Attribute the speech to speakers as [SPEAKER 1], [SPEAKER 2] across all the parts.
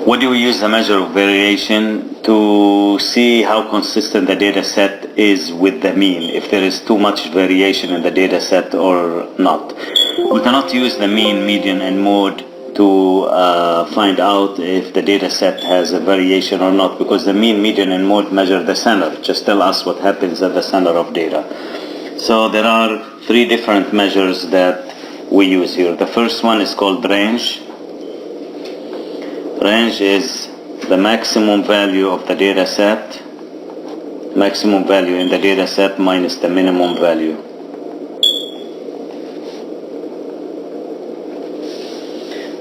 [SPEAKER 1] What do we use the measure of variation? To see how consistent the data set is with the mean, if there is too much variation in the data set or not. We cannot use the mean, median, and mode to find out if the data set has a variation or not, because the mean, median, and mode measure the center, just tell us what happens at the center of data. So there are three different measures that we use here. The first one is called range. Range is the maximum value of the data set, maximum value in the data set minus the minimum value.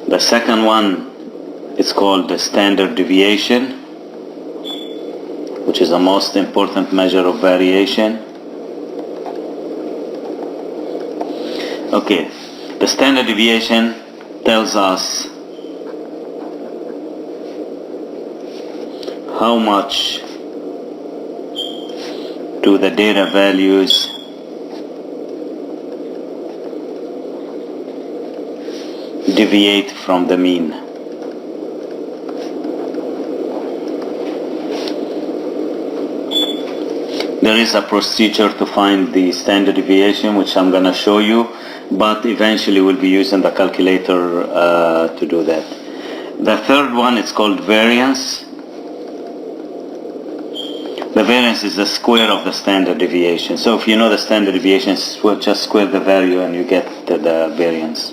[SPEAKER 1] The second one is called the standard deviation, which is the most important measure of variation. Okay, the standard deviation tells us how much do the data values deviate from the mean. There is a procedure to find the standard deviation, which I'm going to show you, but eventually we'll be using the calculator to do that. The third one is called variance. The variance is the square of the standard deviation. So if you know the standard deviation, just square the value and you get the variance.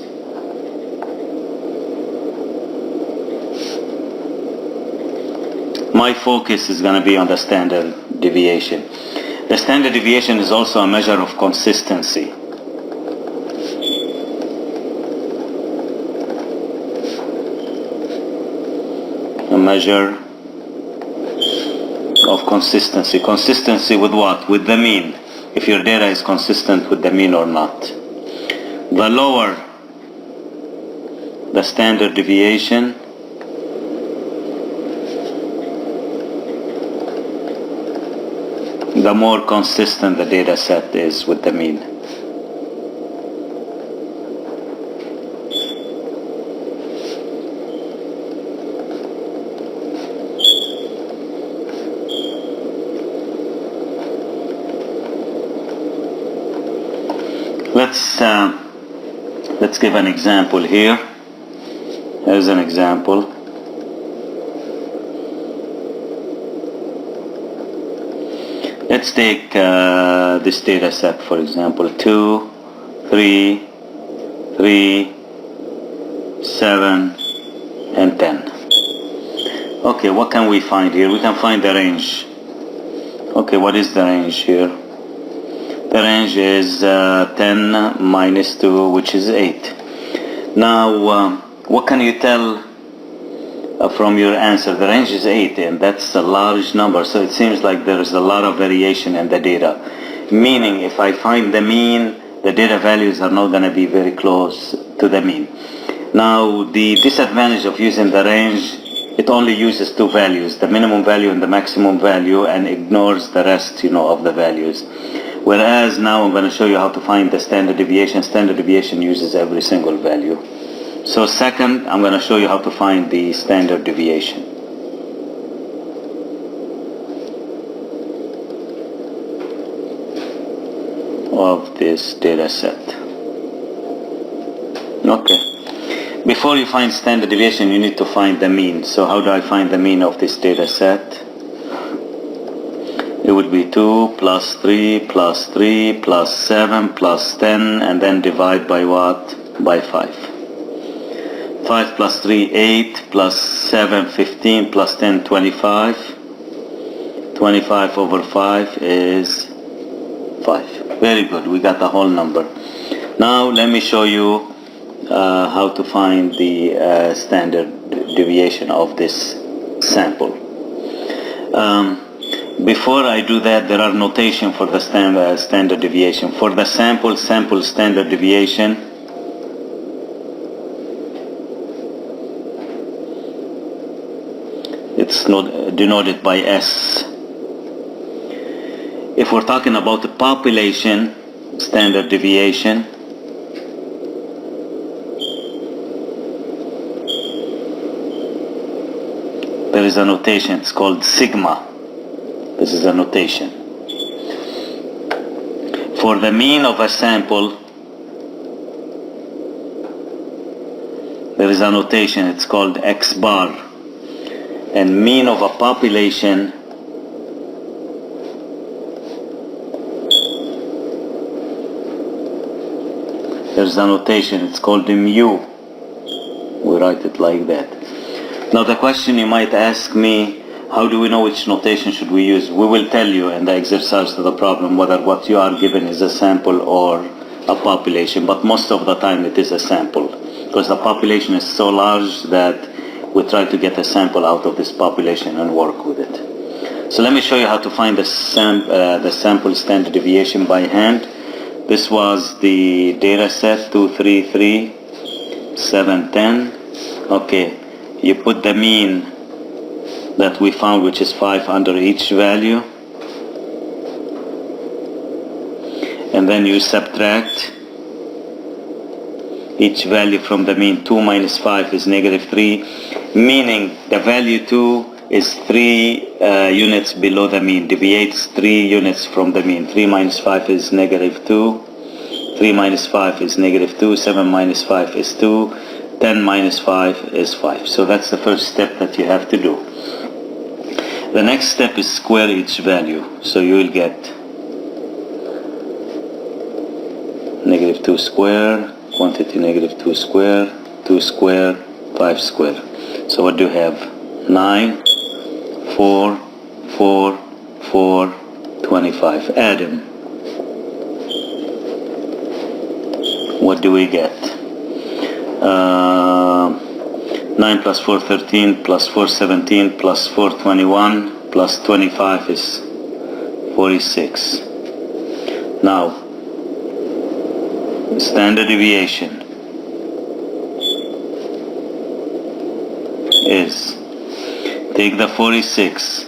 [SPEAKER 1] My focus is going to be on the standard deviation. The standard deviation is also a measure of consistency. A measure of consistency. Consistency with what? With the mean. If your data is consistent with the mean or not. The lower the standard deviation, the more consistent the data set is with the mean. Let's give an example here. Here's an example. Let's take this data set, for example, 2, 3, 3, 7, and 10. Okay, what can we find here? We can find the range. Okay, what is the range here? The range is 10 minus 2, which is 8. Now, what can you tell from your answer? The range is 8, and that's a large number, so it seems like there is a lot of variation in the data. Meaning, if I find the mean, the data values are not going to be very close to the mean. Now, the disadvantage of using the range, it only uses two values, the minimum value and the maximum value, and ignores the rest, of the values. Whereas now I'm going to show you how to find the standard deviation. Standard deviation uses every single value. So second, I'm going to show you how to find the standard deviation. Of this data set. Okay. Before you find standard deviation, you need to find the mean. So how do I find the mean of this data set? It would be 2 plus 3 plus 3 plus 7 plus 10, and then divide by what? By 5. 5 plus 3, 8, plus 7, 15, plus 10, 25. 25 over 5 is 5. Very good, we got the whole number. Now let me show you how to find the standard deviation of this sample. Before I do that, there are notation for the standard deviation. For the sample standard deviation, it's denoted by S. If we're talking about the population standard deviation, there is a notation, it's called sigma. This is a notation. For the mean of a sample, there is a notation, it's called X bar. And mean of a population, there's a notation, it's called mu. We write it like that. Now the question you might ask me, how do we know which notation should we use? We will tell you in the exercise to the problem whether what you are given is a sample or a population, but most of the time it is a sample, because the population is so large that we try to get a sample out of this population and work with it. So let me show you how to find the sample standard deviation by hand. This was the data set 233,710. Okay, you put the mean that we found, which is 5 under each value, and then you subtract each value from the mean. 2 minus 5 is -3, meaning the value 2 is 3 units below the mean, deviates 3 units from the mean. 3 minus 5 is -2, 3 minus 5 is -2, 7 minus 5 is 2, 10 minus 5 is 5. So that's the first step that you have to do. The next step is square each value. So you will get -2 square, quantity -2 square, 2 square, 5 square. So what do you have? 9, 4, 4, 4, 25. Add them. What do we get? 9 plus 4, 13, plus 4, 17, plus 4, 21, plus 25 is 46. Now, standard deviation is, take the 46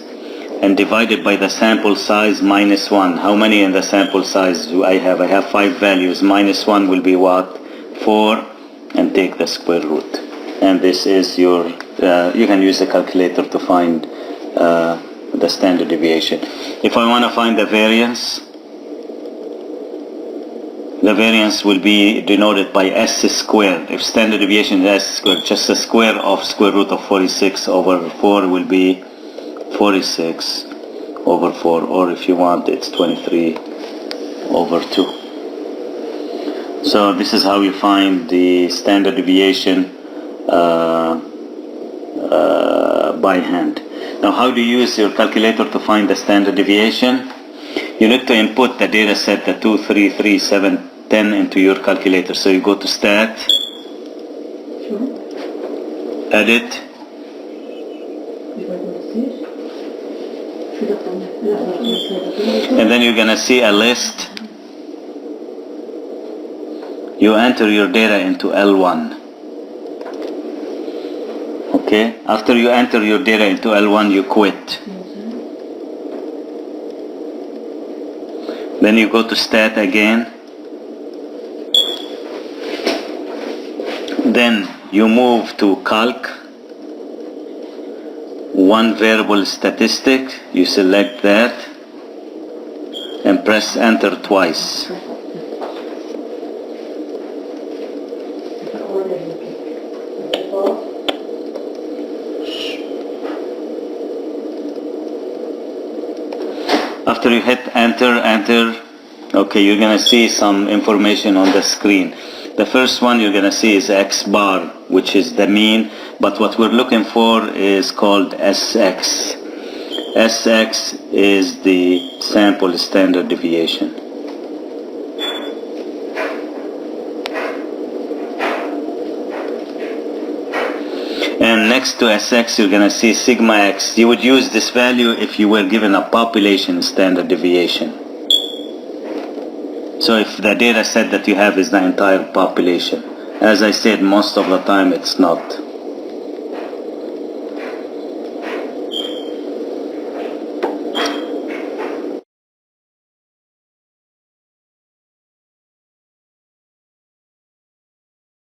[SPEAKER 1] and divide it by the sample size minus 1. How many in the sample size do I have? I have 5 values. Minus 1 will be what? 4, and take the square root. And this is your, you can use the calculator to find the standard deviation. If I want to find the variance will be denoted by s squared. If standard deviation is s squared, just the square of square root of 46 over 4 will be 46 over 4, or if you want, it's 23 over 2. So this is how you find the standard deviation by hand. Now, how do you use your calculator to find the standard deviation? You need to input the data set, the 233,710, into your calculator. So you go to Stat, Edit, and then you're gonna see a list. You enter your data into L1. Okay, after you enter your data into L1, you quit. Then you go to Stat again. Then you move to Calc, one variable statistic. You select that and press Enter twice. After you hit enter, okay, you're gonna see some information on the screen. The first one you're gonna see is X bar, which is the mean, but what we're looking for is called SX. SX is the sample standard deviation. And next to SX, you're going to see sigma x. You would use this value if you were given a population standard deviation. So if the data set that you have is the entire population. As I said, most of the time it's not.